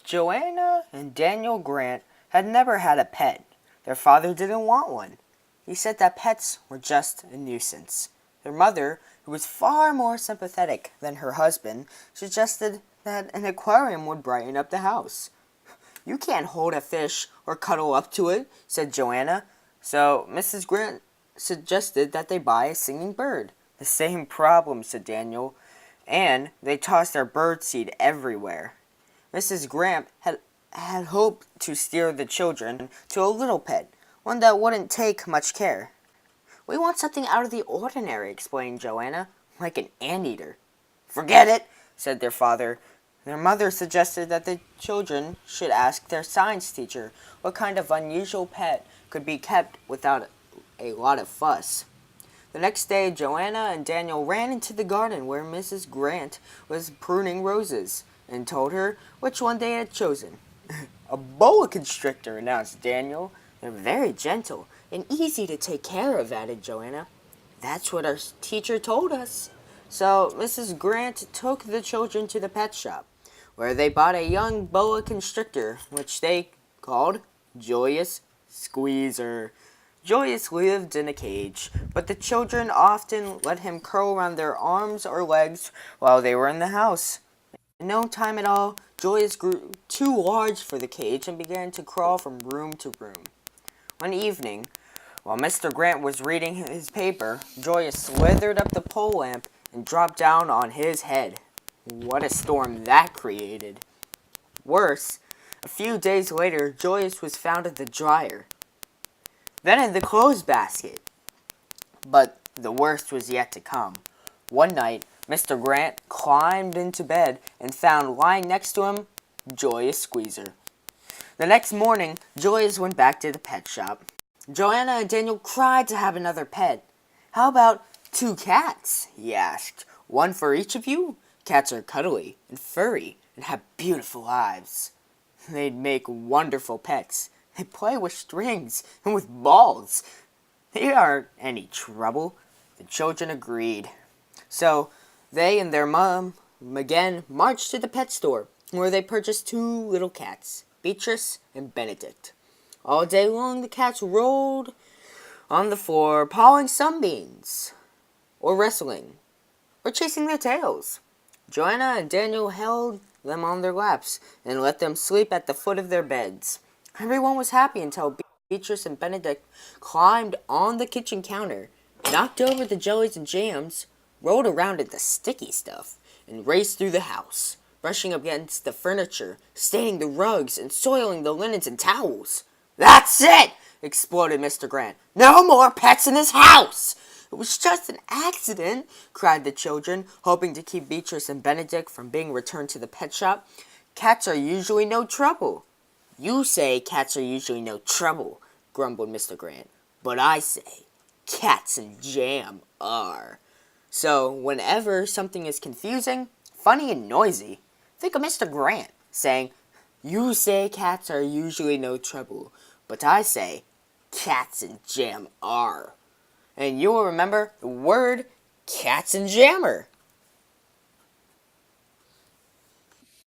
Joanna and Daniel Grant had never had a pet. Their father didn't want one. He said that pets were just a nuisance. Their mother, who was far more sympathetic than her husband, suggested that an aquarium would brighten up the house. "You can't hold a fish or cuddle up to it," said Joanna. So Mrs. Grant suggested that they buy a singing bird. "The same problem," said Daniel, and they tossed their bird seed everywhere. Mrs. Grant had hoped to steer the children to a little pet, one that wouldn't take much care. "We want something out of the ordinary," explained Joanna, "like an anteater." "Forget it," said their father. Their mother suggested that the children should ask their science teacher what kind of unusual pet could be kept without a lot of fuss. The next day, Joanna and Daniel ran into the garden where Mrs. Grant was pruning roses, and told her which one they had chosen. "A boa constrictor," announced Daniel. "They're very gentle and easy to take care of," added Joanna. "That's what our teacher told us." So Mrs. Grant took the children to the pet shop, where they bought a young boa constrictor, which they called Joyous Squeezer. Joyous lived in a cage, but the children often let him curl around their arms or legs while they were in the house. In no time at all, Joyous grew too large for the cage and began to crawl from room to room. One evening, while Mr. Grant was reading his paper, Joyous slithered up the pole lamp and dropped down on his head. What a storm that created! Worse, a few days later, Joyous was found in the dryer, then in the clothes basket. But the worst was yet to come. One night, Mr. Grant climbed into bed and found lying next to him Joyous Squeezer. The next morning, Joyous went back to the pet shop. Joanna and Daniel cried to have another pet. "How about 2 cats?" he asked. "One for each of you? Cats are cuddly and furry and have beautiful lives. They'd make wonderful pets. They play with strings and with balls. They aren't any trouble." The children agreed. So they and their mom again marched to the pet store, where they purchased 2 little cats, Beatrice and Benedict. All day long the cats rolled on the floor, pawing sunbeams, or wrestling, or chasing their tails. Joanna and Daniel held them on their laps and let them sleep at the foot of their beds. Everyone was happy until Beatrice and Benedict climbed on the kitchen counter, knocked over the jellies and jams, rolled around in the sticky stuff, and raced through the house, brushing against the furniture, staining the rugs, and soiling the linens and towels. "That's it!" exploded Mr. Grant. "No more pets in this house!" "It was just an accident," cried the children, hoping to keep Beatrice and Benedict from being returned to the pet shop. "Cats are usually no trouble." "You say cats are usually no trouble," grumbled Mr. Grant. "But I say cats and jam are. So whenever something is confusing, funny, and noisy, think of Mr. Grant saying, 'You say cats are usually no trouble, but I say cats and jam are.' And you will remember the word Katzenjammer."